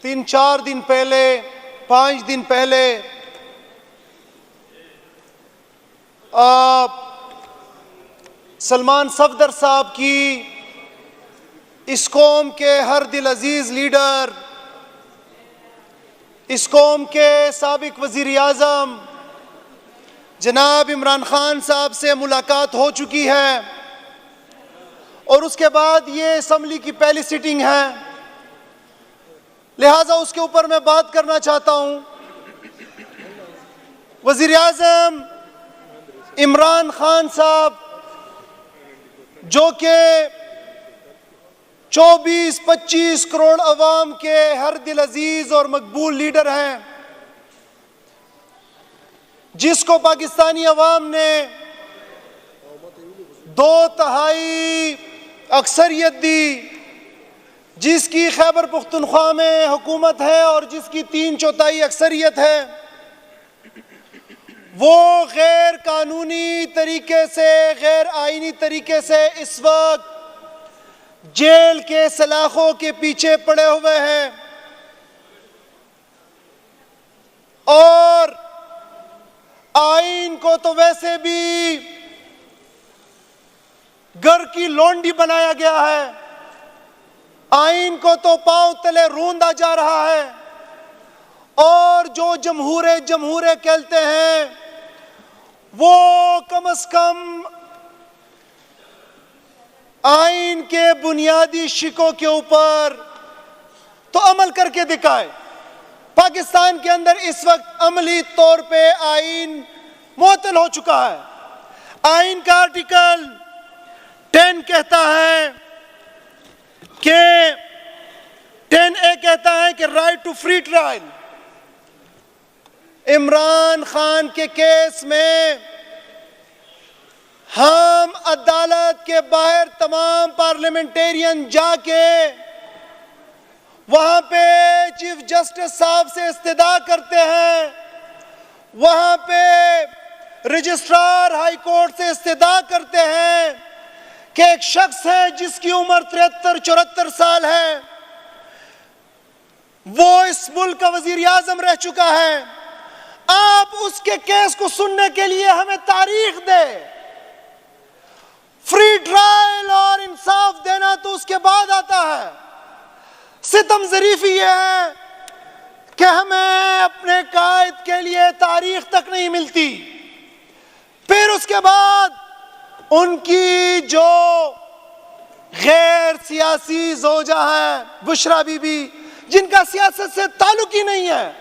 3-4 दिन पहले, 5 दिन पहले सलमान सफदर साहब की इस कौम के हर दिल अजीज लीडर, इस कौम के साबिक वजीर आज़म जनाब इमरान खान साहब से मुलाकात हो चुकी है और उसके बाद ये असम्बली की पहली सिटिंग है, लिहाजा उसके ऊपर मैं बात करना चाहता हूँ। वजीर आज़म इमरान खान साहब जो कि 24-25 करोड़ अवाम के हर दिल अजीज और मकबूल लीडर हैं, जिसको पाकिस्तानी अवाम ने 2/3 अक्सरियत दी, जिसकी खैबर पुख्तनख्वा में हुकूमत है और जिसकी 3/4 अक्सरियत है, वो गैर कानूनी तरीके से, गैर आईनी तरीके से इस वक्त जेल के सलाखों के पीछे पड़े हुए हैं और आईन को तो वैसे भी घर की लौंडी बनाया गया है, आईन को तो पांव तले रूंधा जा रहा है और जो जमहूरे कहते हैं वो कम से कम आईन के बुनियादी शिकों के ऊपर तो अमल करके दिखाए। पाकिस्तान के अंदर इस वक्त अमली तौर पे आईन मुअत्तल हो चुका है। आईन का आर्टिकल 10 कहता है कि 10A कहता है कि right to free trial. Imran Khan के केस में हम अदालत के बाहर तमाम पार्लियामेंटेरियन जाके वहां पे चीफ जस्टिस साहब से इस्तदा करते हैं, वहां पे रजिस्ट्रार हाई कोर्ट से इस्तदा करते हैं कि एक शख्स है जिसकी उम्र 73-74 साल है, वो इस मुल्क का वजीर आजम रह चुका है, आप उसके केस को सुनने के लिए हमें तारीख दे। फ्री ट्रायल और इंसाफ देना तो उसके बाद आता है। सितम ज़रीफ़ी ये है कि हमें अपने कायद के लिए तारीख तक नहीं मिलती, फिर उसके बाद उनकी जो गैर सियासी ज़ौजा है बुशरा बीबी, जिनका सियासत से ताल्लुक ही नहीं है,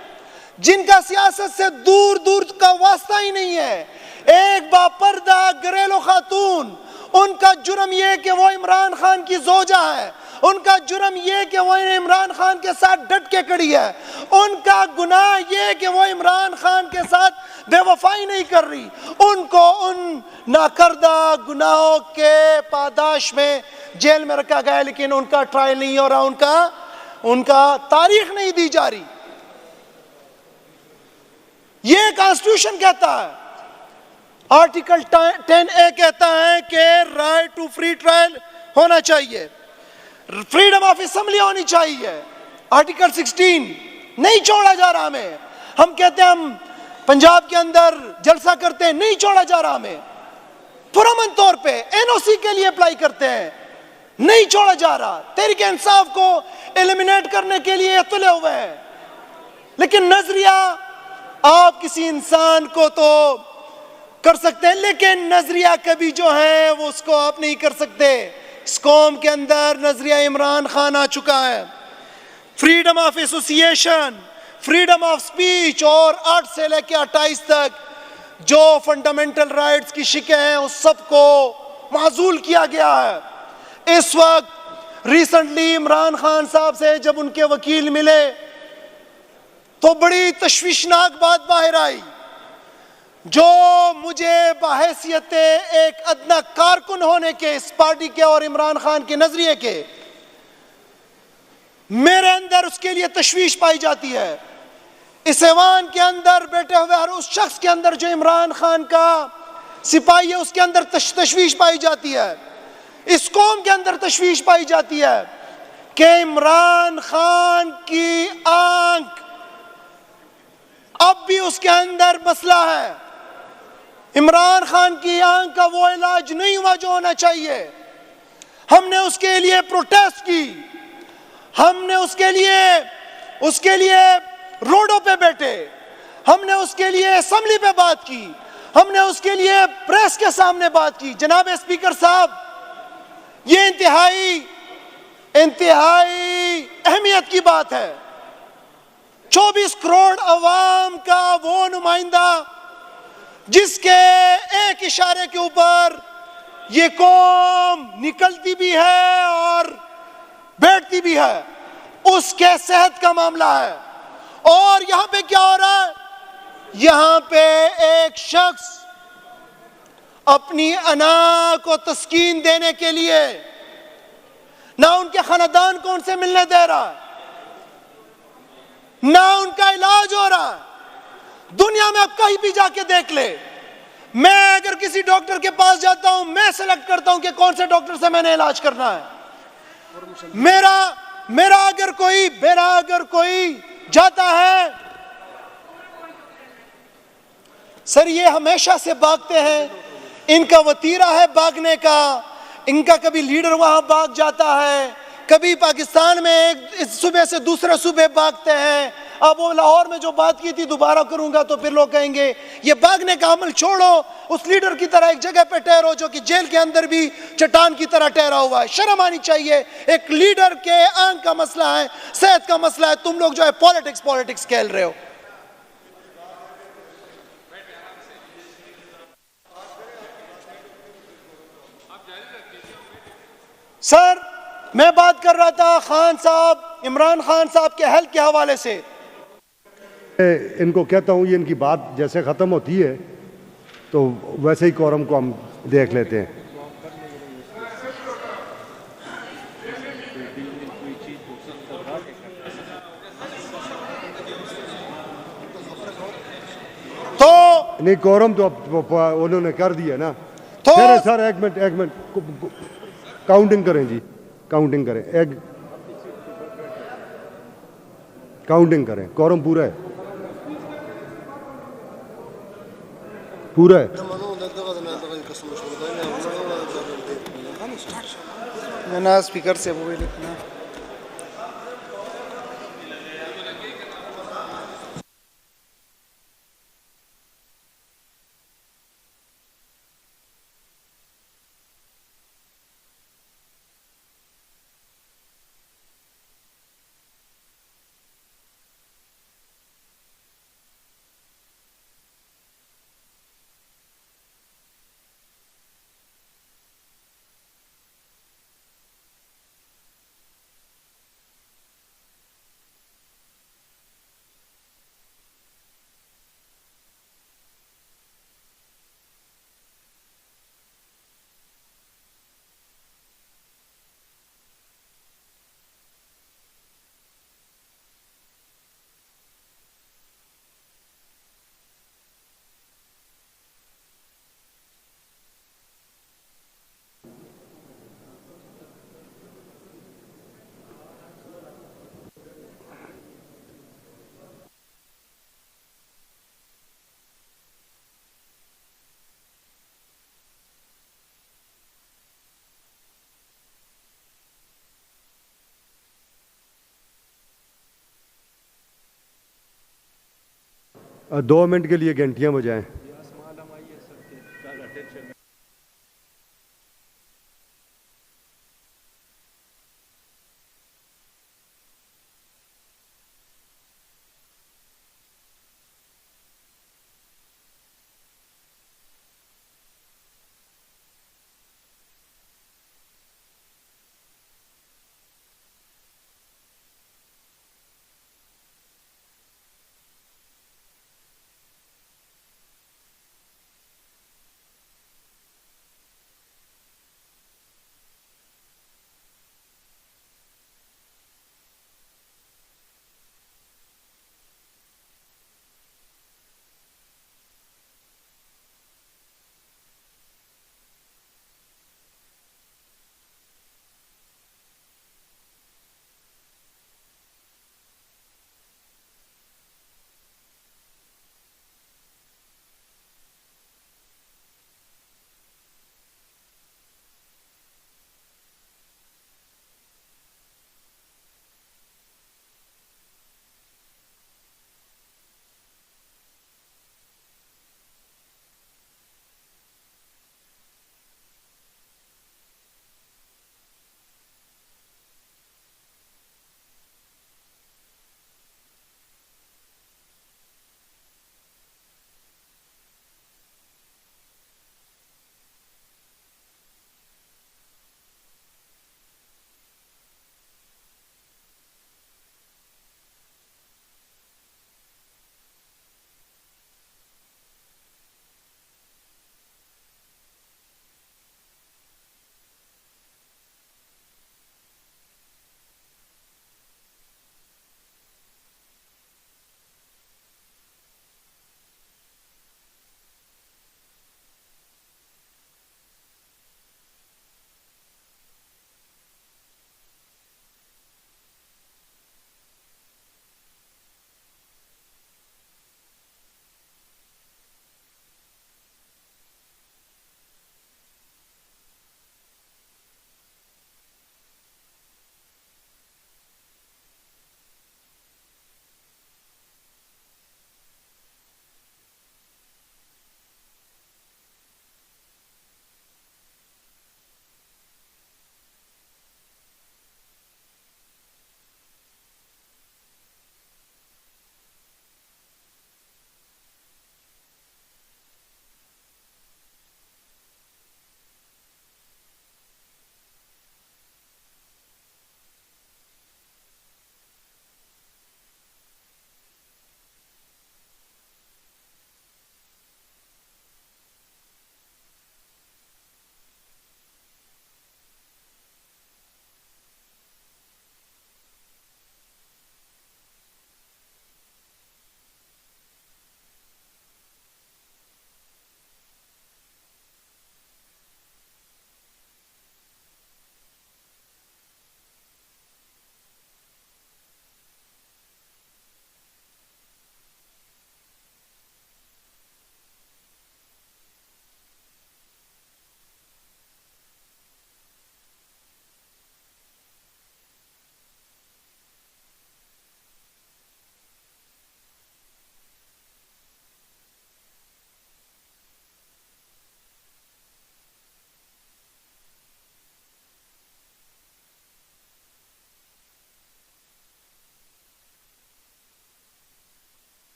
जिनका सियासत से दूर दूर का वास्ता ही नहीं है, एक बापर्दा घरेलू खातून, उनका जुर्म यह कि वो इमरान खान की ज़ौजा है, उनका जुर्म यह कि वो इमरान खान के साथ डट के खड़ी है, उनका गुनाह यह कि वो इमरान खान के साथ बेवफाई नहीं कर रही, उनको उन नाकर्दा गुनाहों के पादाश में जेल में रखा गया, लेकिन उनका ट्रायल नहीं हो रहा, उनका तारीख नहीं दी जा रही। ये कॉन्स्टिट्यूशन कहता है, आर्टिकल 10A कहता है कि राइट टू फ्री ट्रायल होना चाहिए, फ्रीडम ऑफ असेंबली होनी चाहिए। आर्टिकल 16 नहीं छोड़ा जा रहा हमें, हम कहते हैं हम पंजाब के अंदर जलसा करते हैं, नहीं छोड़ा जा रहा हमें, पुरअमन तौर पे NOC के लिए अप्लाई करते हैं, नहीं छोड़ा जा रहा, तहरीक इंसाफ को एलिमिनेट करने के लिए तुले हुए हैं, लेकिन नजरिया आप किसी इंसान को तो कर सकते हैं, लेकिन नजरिया कभी जो है वो उसको आप नहीं कर सकते। इस कौम के अंदर नजरिया इमरान खान आ चुका है। Freedom of association, freedom of speech और 8 से लेकर 28 तक जो फंडामेंटल राइट्स की शिकें हैं उस सबको माजूल किया गया है। इस वक्त रिसेंटली इमरान खान साहब से जब उनके वकील मिले तो बड़ी तशवीशनाक बात बाहर आई, जो मुझे बहैसियत एक अदना कारकुन होने के इस पार्टी के और इमरान खान के नजरिए के, मेरे अंदर उसके लिए तशवीश पाई जाती है। इस ऐवान के अंदर बैठे हुए हर उस शख्स के अंदर जो इमरान खान का सिपाही है उसके अंदर तशवीश पाई जाती है। इस कौम के अंदर तशवीश पाई जाती है कि इमरान खान की उसके अंदर मसला है। इमरान खान की आंख का वो इलाज नहीं हुआ जो होना चाहिए। हमने उसके लिए प्रोटेस्ट की, हमने उसके लिए रोडों पे बैठे, हमने उसके लिए असेंबली पे बात की, हमने उसके लिए प्रेस के सामने बात की। जनाब स्पीकर साहब, ये इंतहाई अहमियत की बात है। 24 करोड़ अवाम का वो नुमाइंदा जिसके एक इशारे के ऊपर ये कौम निकलती भी है और बैठती भी है, उसके सेहत का मामला है। और यहां पे क्या हो रहा है? यहां पे एक शख्स अपनी अना को तस्कीन देने के लिए ना उनके खानदान को उनसे मिलने दे रहा है, ना उनका इलाज हो रहा है। दुनिया में आप कहीं भी जाके देख ले, मैं अगर किसी डॉक्टर के पास जाता हूं, मैं सेलेक्ट करता हूं कि कौन से डॉक्टर से मैंने इलाज करना है। मेरा अगर कोई जाता है, सर ये हमेशा से भागते हैं, इनका वतीरा है भागने का। इनका कभी लीडर वहां भाग जाता है, कभी पाकिस्तान में एक सूबे से दूसरे सूबे भागते हैं। अब वो लाहौर में जो बात की थी दोबारा करूंगा तो फिर लोग कहेंगे ये भागने का अमल छोड़ो, उस लीडर की तरह एक जगह पे ठहरो जो कि जेल के अंदर भी चट्टान की तरह ठहरा हुआ है। शर्म आनी चाहिए। एक लीडर के आंख का मसला है, सेहत का मसला है, तुम लोग जो है पॉलिटिक्स खेल रहे हो। सर, मैं बात कर रहा था खान साहब, इमरान खान साहब के हेल्थ के हवाले से। इनको कहता हूँ, ये इनकी बात जैसे ख़त्म होती है तो वैसे ही कोरम को हम देख लेते हैं। तो नहीं, कोरम तो उन्होंने कर दिया ना। तो सर एक मिनट काउंटिंग करें जी, काउंटिंग करें, काउंटिंग करें। कोरम पूरा है, पूरा है। ना स्पीकर से वो लिखना। दो मिनट के लिए घंटियां बजाएं।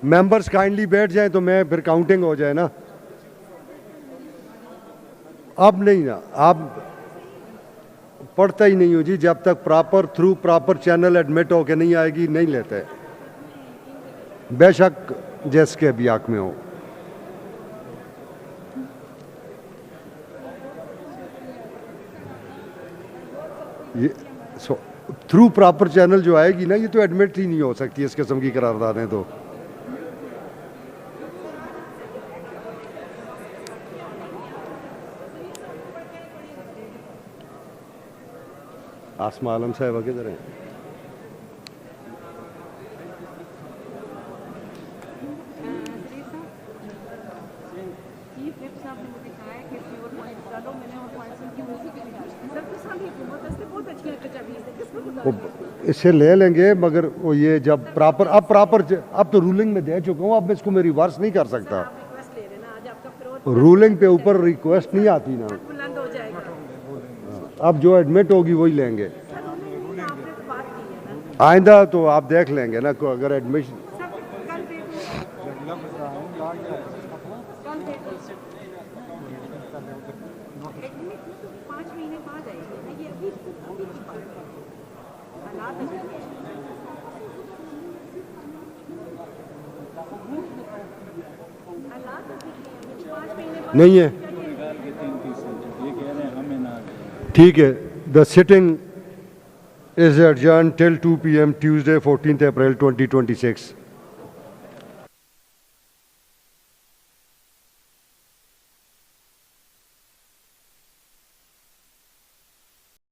मेंबर्स काइंडली बैठ जाएं तो मैं फिर काउंटिंग हो जाए ना। अब नहीं ना, आप पढ़ता ही नहीं हो जी, जब तक proper through proper channel admit होके नहीं आएगी नहीं लेते, बेशक जिसके भी हक में हो। ये थ्रू प्रॉपर चैनल जो आएगी ना, ये तो एडमिट ही नहीं हो सकती इस किस्म की करारदादें। तो आसमा आलम साहब किधर हैं? इससे ले लेंगे, मगर वो ये जब प्रॉपर अब तो रूलिंग में दे चुका हूँ, अब मैं इसको मैं रिवर्स नहीं कर सकता। रूलिंग पे ऊपर रिक्वेस्ट नहीं आती ना, अब जो एडमिट होगी वही लेंगे। आइंदा तो आप देख लेंगे ना, अगर एडमिशन नहीं है, ठीक है। The sitting is adjourned till 2 p.m. Tuesday 14th April 2026.